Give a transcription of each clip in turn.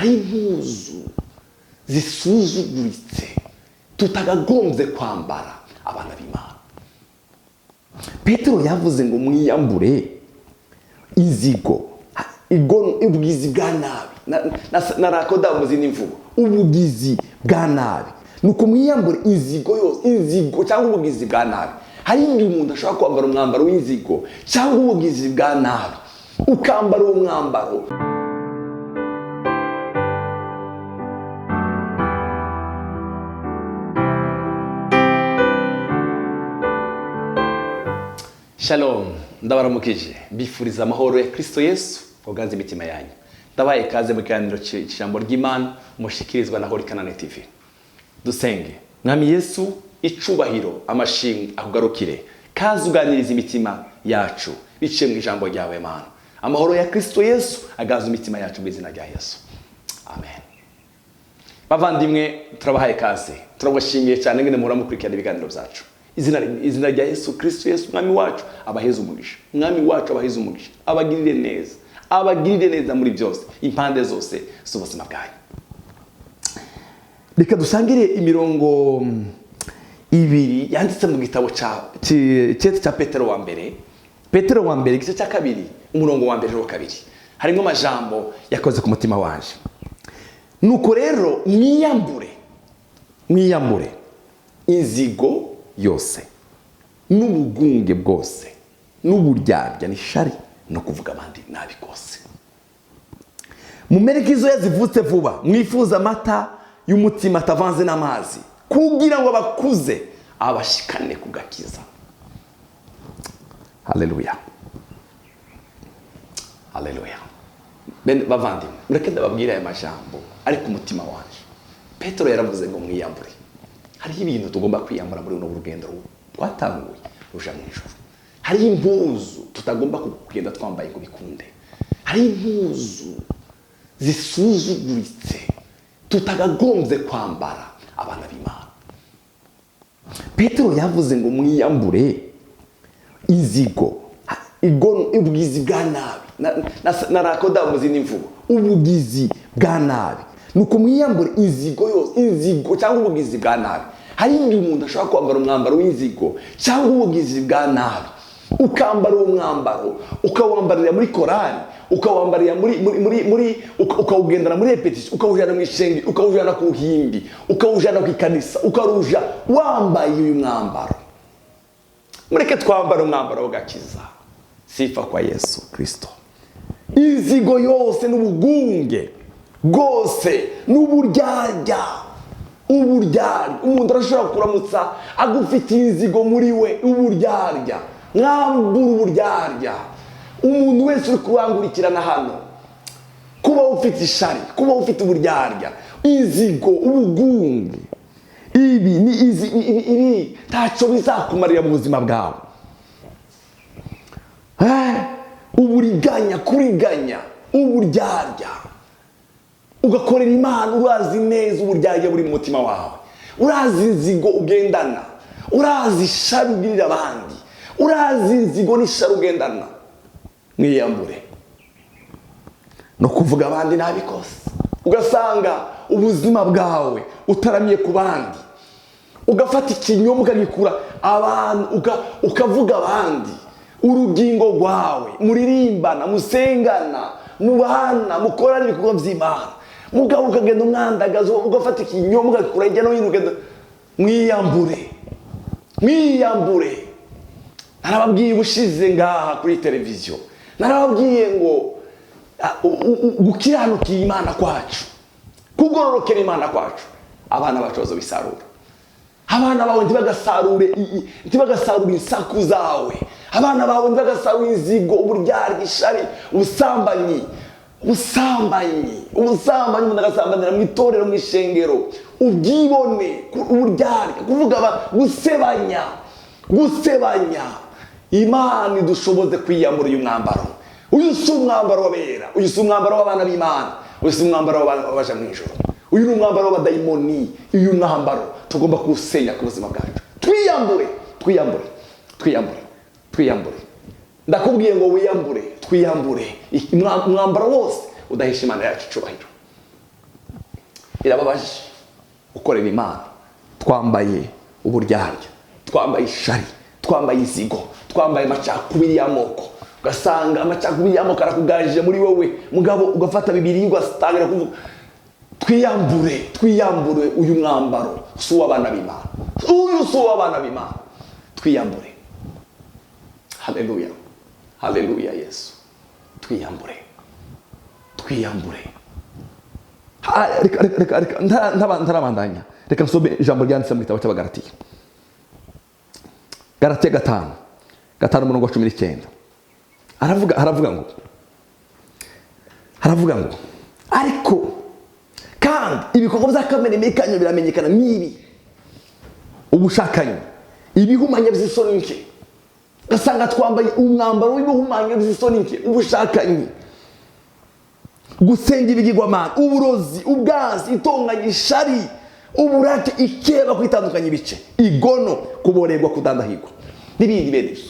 hari impuzu zisuzuguritse tutagagombye kwambara abana b'Imana. Petero yavuze ngo mwiyambure inzigo, ubugizi bwa nabi. Narakoda mu zindi mvugo, ubugizi bwa nabi. Nuko mwiyambure inzigo yose, inzigo cyangwa ubugizi bwa nabi. Hari umuntu ashobora kwambara umwambaro w'inzigo cyangwa ubugizi bwa nabi, ukambara uwo mwambaro. Shalom, ndabaramukije, bifuriza amahoro ya Kristo Yesu uganze imitima yanyu. Ndabaye kaze mu kiganiro cy'ijambo ry'Imana mushikirizwa na CANAAN TV. Dusenge. Mwami Yesu, icubahiro amashimwe akugarukire, kaze uganiriza imitima yacu biciye mu ijambo ryawe Mana. Amahoro ya Kristo Yesu agaza imitima yacu mu izina rya Yesu. Amen. Bavandimwe, turabahaye kaze, turabashimiye cyane ngene muhora mukurikirana ibiganiro byacu. Izina rya Yesu Kristo Yesu mwami wacu abaheze umugisha. Mwami wacu abaheze umugisha, abagirire neza muri byose, impande zose z'ubuzima bwanyu. Reka dusangire imirongo ibiri yanditse mu gitabo cya Petero wa mbere. Petero wa mbere igice cya kabiri, umurongo wa mbere kabiri. Harimo amajambo yakoze ku mutima wanje. Nuko rero mwiyambure inzigo yose n'ubugunge bwose n'uburyarya n'ishari no kuvuga abandi nabi kose. Mumereke izo yazivutse vuba, mwifuza amata y'umutima atavanze n'amazi, kugira ngo abakuze abashikane kugakiza. Haleluya, haleluya. Bavandimwe, mureke ndababwira aya majambo ari ku mutima wanje. Petero yaravuze ngo mwiyambure. Hari ibintu tugomba kwiyambura muri uno rugendo rwatanguye ruja mu ijuru. Hari impuzu tutagomba kugenda twambaye ngo bikunde. Hari impuzu zisuzuguritse tutagagombye kwambara abana b'Imana. Petero yavuze ngo mwiyambure inzigo, ubugizi bwa nabi. Narakoda mu zindi mvugo, ubugizi bwa nabi. Nuko mwiyambure inzigo yose, inzigo cyangwa ubugizi bwa nabi. Hari umuntu ashobora kwambara umwambaro w'inzigo cyangwa ubugizi bwa nabi, ukambara uwo mwambaro ukawambarira muri korali, ukawambarira ukawugendana muri repetition, ukawujana mu ishengero, ukawujana ku ruhimbi, ukawujana ku ikanisa, ukaruja wambaye uyu mwambaro. Mureke twambara umwambaro w'agakiza. Sifa kwa Yesu Kristo. Inzigo yose n'ubugunge bwose n'uburyarya. Umuntu arashobora kuramutsa agufite inzigo muri we, uburyarya. Mwambura uburyarya. Umuntu wese uri kurangurikirana hano, kuba ufite ishari, kuba ufite uburyarya, inzigo, ubugunge, ibi ntacyo bizakumarira mu buzima bwawe. Uburiganya, kuriganya, uburyarya. Ugakorera Imana urazi neza uburyarya buri mu mutima wawe. Urazi inzigo ugendana, urazi ishari ugirira abandi, urazi inzigo n'ishari ugendana. Mwiyambure no kuvuga abandi nabi kose. Ugasanga ubuzima bwawe utaramye ku bandi, ugafata ikinyoma ukagikura abantu, ukavuga abandi. Urugingo rwawe muririmbana, musengana, mubana, mukorana ibikorwa by'Imana, mugabo ukagenda umwandagazo, ugafata ikinyoma ugakura hirya no hino ugenda. Mwiyambure. Narababwiye ubushize ngaha kuri televiziyo, narababwiye ngo gukiranukira Imana kwacu, kugororokera Imana kwacu, abana bacu bazobisarura. Abana bawe ntibagasarure insaku zawe. Abana bawe ntibagasarure inzigo, uburyarya, ishari, ubusambanyi. Umuntu agasambanira mu itorero, mu ishengero, ubwibone, uburyarya, kuvuga gusebanya. Imana idushoboze kwiyambura uyu mwambaro. Uyu si umwambaro w'abera, uyu si umwambaro w'abana b'Imana, uyu si umwambaro w'abaja mu ijuru. Uyu ni umwambaro w'abadayimoni. Uyu mwambaro tugomba kuwusenya ku buzima bwacu. Twiyambure. Ndakubwiye ngo wiyambure, twiyambure umwambaro wose udahesha Imana yacu icubahiro. birababaje gukorera Imana twambaye uburyarya, twambaye ishari, twambaye inzigo, twambaye amacakubiri y'amoko. Ugasanga amacakubiri y'amoko arakugajije muri wowe, mugabo ugafata Bibiliya ugatangira kuvuga twiyambure uyu mwambaro si uw'abana b'Imana, uyu si uw'abana b'Imana. Twiyambure. Haleluya, haleluya Yesu. Twiyambure. Ntarabandanya, reka nsome ijambo ryanditse mu gitabo cy'Abagalatiya, Galatiya 5:19. Haravuga ngo ariko kandi ibikorwa bya kamere mekanyo biramenyekana nk'ibi: ubushakanyi, ibihumanya by'isoni nke. Ugasanga twambaye umwambaro w'ibihumanya by'isoni nke, ubushakanyi, gusenga ibigirwamana, uburozi, ubwazi, itonganya, ishari, uburake, ikeba, kwitandukanya ibice, igono, kuborerwa, kudandahirwa n'ibindi bene byo.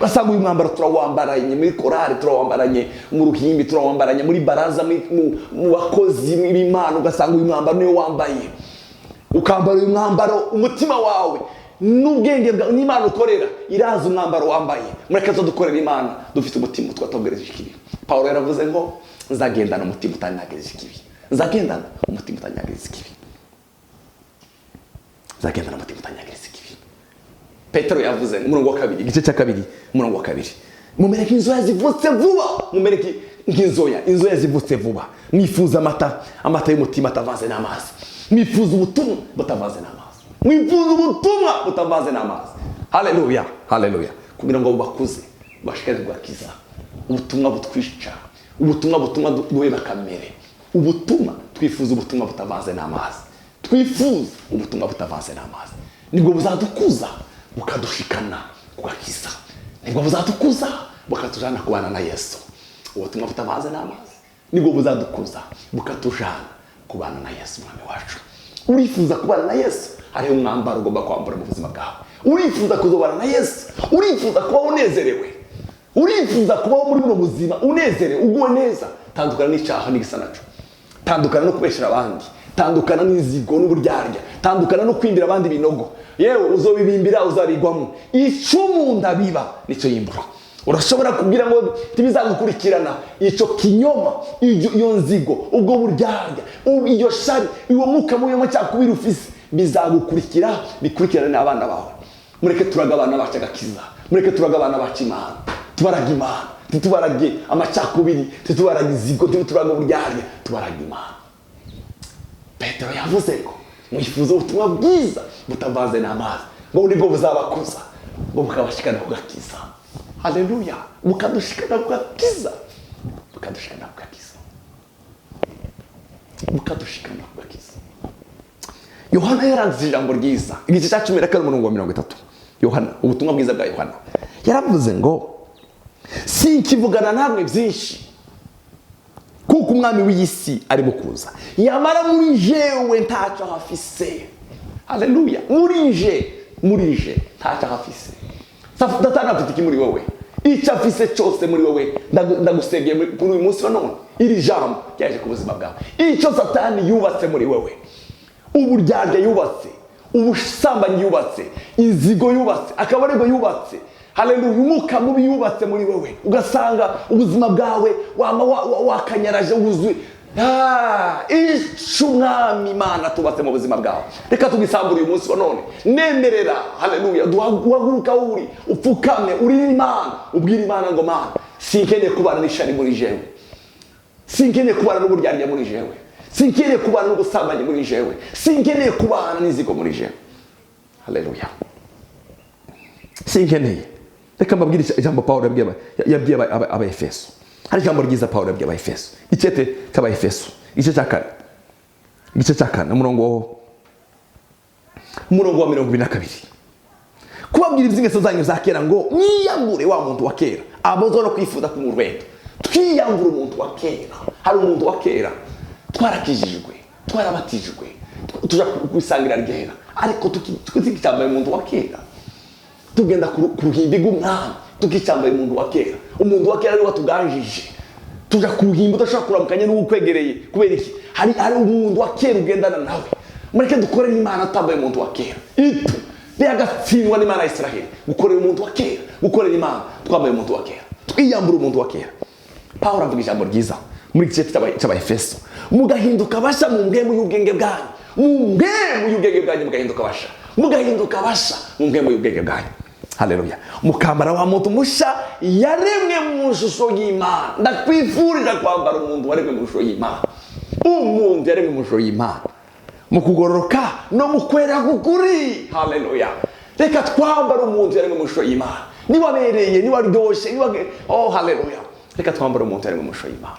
Ugasanga uyu mwambaro turawambaranye muri korari, turawambaranye mu ruhimbi, turawambaranye muri baraza, mu bakozi b'Imana. Ugasanga uyu mwambaro niyo wambaye, ukambara uyu mwambaro, umutima wawe n'ubwenge bwawe n'Imana ukorera iraza umwambaro wambaye. Mureke dukorera Imana dufite umutima twatobgereje ikibi. Paulo yaravuze ngo nzagendana umutima utanyagiriza ikibi, nzagendana umutima utanyagiriza ikibi, nzagendana umutima utanyagiriza ikibi. Petero yavuze mu murongo wa 2, igice cya 2, umurongo wa 2, mumereke inzoya zivutse vuba, mumereke inzoya zivutse vuba. Mwifuza amata y'umutima atavanze n'amazi, mwifuza ubutumwa butavanze n'amazi, mwifuza ubutumwa butavanze n'amazi. Haleluya, haleluya. Kugira ngo bakuze bashikare bwakiza, ubutumwa butwica, ubutumwa butuma duheba kamere, ubutumwa twifuza, ubutumwa butavanze n'amazi, twifuza ubutumwa butavanze n'amazi. Nibwo buzadukuza bukadushikana kugakiza, nibwo buzadukuza bukatujana kubana na Yesu. Ubutumwa butavanze n'amazi nibwo buzadukuza bukatujana kubana na Yesu mwami wacu. Urifuza kubana na Yesu, hari umwambaro ugomba kwambara mu buzima bwawe. Urifuza kuzobana na Yesu, urifuza kuba unezerewe, urifuza kubaho muri buno buzima unezerewe, uguwe neza, tandukana n'icyaha n'igisa naco, tandukana no kubeshera abandi, tandukana n'inzigo n'uburyarya, tandukana no kwimbira abandi binogo. Yewe uzobibimbira uzarigwamo, icumu ndabiba nico yimbura. Urashobora kugira ngo tibizagukurikirana ico kinyoma, iyo nzigo, ubwo buryarya, iyo shari, uwo muka muyo cyakubira ufise, bizagukurikira, bikurikirana abana bawe. Mureke turagabana bacu agakiza, mureke turagabana bacu Imana, tubaraga Imana, tubarage amacakubiri, tubaraga inzigo, tubaraga uburyarya, tubaraga Imana. Petero yavuze ngo mwifuza ubutumwa bwiza butavanze n'amazi, ngo nibwo buzabakuza, ngo bukabashikana kugakiza. Haleluya, bukadushikana kugakiza, bukadushikana kugakiza, bukadushikana kugakiza. Yohana yaranditse ijambo ryiza, igice cya 10 umurongo wa 30. Yohana, ubutumwa bwiza bwa Yohana, yaravuze ngo sinkivugana namwe byinshi kuko umwami w'iyisi ari mukuza, yamara muri jewe ntacyo hafise. Haleluya, muri je ntacyo hafise. Satani afite iki muri wowe? Icyo afise cyose muri wowe ndagusegeye kuri uyu munsi wa none, iri jambo ryaje ku buzima bwawe. Icyo Satani yubatse muri wowe, uburyarya yubatse, ubusambanyi yubatse, inzigo yubatse, akabarego yubatse, haleluya, umuka mubi yubatse muri wowe, ugasanga ubuzima bwawe wakanyaraje wuzuye. Ico umwami Imana tubatse mu buzima bwawe, reka tugisambura uyu munsi wa none. Nemerera, haleluya, duhaguruka uri upfukame, uri Imana, ubwira Imana ngo Mana, sinkeneye kubana n'ishari muri jewe, sinkeneye kubana n'uburyarya muri jewe, sinkeneye kubana n'ubusambanyi muri jewe, sinkeneye kubana n'inzigo muri jewe. Haleluya, sinkeneye. Reka mbabwire ijambo Paulo yabwiye Abaefeso. Hari ijambo ryiza Paulo yabwiye Abaefeso, icyete cy'Abaefeso, igice cya 4, umurongo wa 22. Kubabwira iby'ingeso zanyu za kera ngo mwiyambure wa muntu wa kera, abozo no kwifuza kumurwendo. Twiyambure umuntu wa kera. Hari umuntu wa kera twarakijijwe, twarabatijwe, tuja kwisangira ryera, ariko tukicyambaye umuntu wa kera, tugenda ku ruhimbi rw'umwami tukicyambaye umuntu wa kera. Umuntu wa kera ari watuganjije, tuja kuhimba udashaka kuramukanya n'ukwegereye kubera iki hari umuntu wa kera ugendana nawe mureke dukorera Imana atambaye umuntu wa kera itu byagatsindwa n'Imana ya Israel gukorera umuntu wa kera gukorera Imana twambaye umuntu wa kera twiyambura umuntu wa kera. Pawulo avuga ijambo ryiza muri gice cy'Abaefeso mugahinduka basha mu mpemu y'ubwenge bwanyu mugahinduka basha mu mpemu y'ubwenge bwanyu. Haleluya. Mukambara wa muntu musha yaremwe mu shusho y'Imana. Ndakwifurira kwambara umuntu waremwe mu shusho y'Imana. Umuntu yaremwe mu shusho y'Imana mu kugororoka no mu kwera kukuri. Haleluya. Reka twambara umuntu yaremwe mu shusho y'Imana. Niwabereye niwaryoshe oh haleluya. Reka twambara umuntu yaremwe mu shusho y'Imana.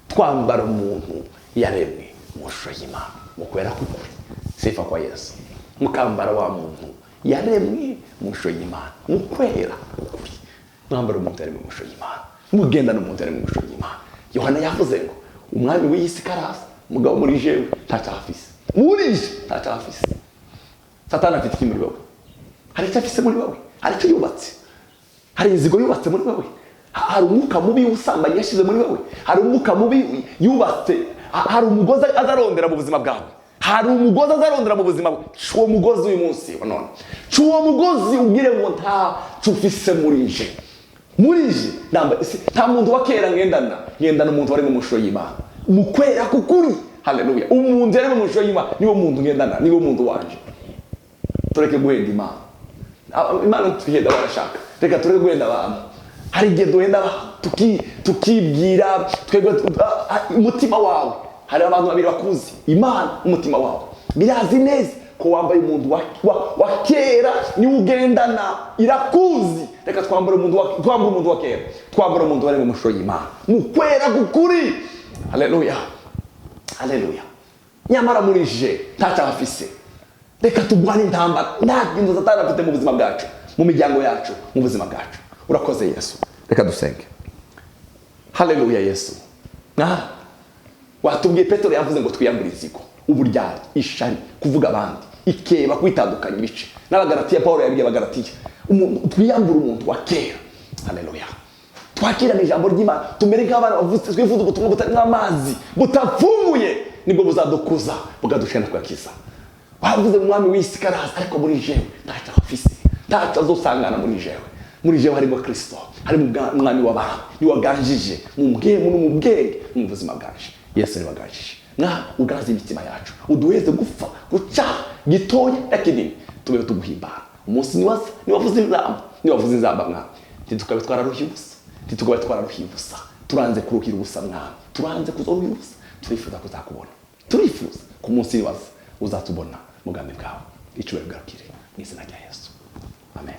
Twambara umuntu yaremwe mu shusho y'Imana mu kwera kukuri. Sifa kwa Yesu. Mukambara wa muntu yaremwe mu shusho y'Imana mu kwera kukuri. Mwambara umuntu yaremwe mu shusho y'Imana. Mugendana umuntu yaremwe mu shusho y'Imana. Yohana yavuze ngo umwami w'isi karasa mugabo muri jewe ntacafise. Murije ntacafise. Satani afite iki muri wowe? Hari icyo afise muri wowe? Hari icyo yubatse? Hari inzigo yubatse muri wowe? Hari umwuka mubi usambanye yashize muri wowe? Hari umwuka mubi yubatse? Hari umugozi azarondera mu buzima bwawe? Hari umugozi azarondera mu buzima bwawe? Uwo mugozi uyu munsi none uwo mugozi ubwire ngo nta cufise murije nta muntu wa kera ngendana umuntu wari mu shusho y'Imana mu kwera kukuri. Haleluya. Umuntu yari mu shusho y'Imana niwo muntu ngendana, niwo muntu wanje. Tureke guhenda Imana tuhenda barashaka. Reka tureke guhenda abantu. Hari igihe duhenda tukibwira twebwe umutima wawe. Hari abantu babiri bakuzi Imana umutima wawe birazi neza ko wambaye umuntu wa kera ni ugendana irakuzi. Reka twambara umuntu wa kera, twambara umuntu wari mu shusho y'Imana mu kwera kukuri. Haleluya. Haleluya. Nyamara murije ntacafise. Reka tugwane intambara nta kintu Satani afite mu buzima bwacu, mu miryango yacu, mu buzima bwacu. Urakoze Yesu. Reka dusenge. Haleluya Yesu. Watubwiye Petero yavuze ngo twiyambure inzigo, uburyari, ishari, kuvuga abandi, ikeba, kwitandukanya ibice. N'Abagalatiya Pawulo yabwiye Abagalatiya twiyambure umuntu wa kera. Haleluya. Twakirane ijambo ry'Imana tumere nk'abana bavutse twifuza ubutumwa butari n'amazi butapfumuye nibwo buzadukuza bugadushena kugakiza. Wavuze umwami w'isi karasa ariko muri jewe ntacyo afise, ntacyo azosangana muri jewe harimo Kristo, harimo umwami w'abantu niwaganjije mu mpemu no mu bwenge mu buzima bwacu. Yesu niwaganjije ugaze imitima yacu uduheze gupfa guca gitoya lakini tube tuguhimbara. Umunsi niwavuze inzamba mwami ntitukabe twararuhiye ubusa, turanze kuruhira ubusa mwami, turanze kuzoruhira ubusa. Turifuza kuzakubona, turifuza ku munsi uzatubona mu bwami bwawe. Icubahiro bwarukire mu izina rya Yesu. Amen.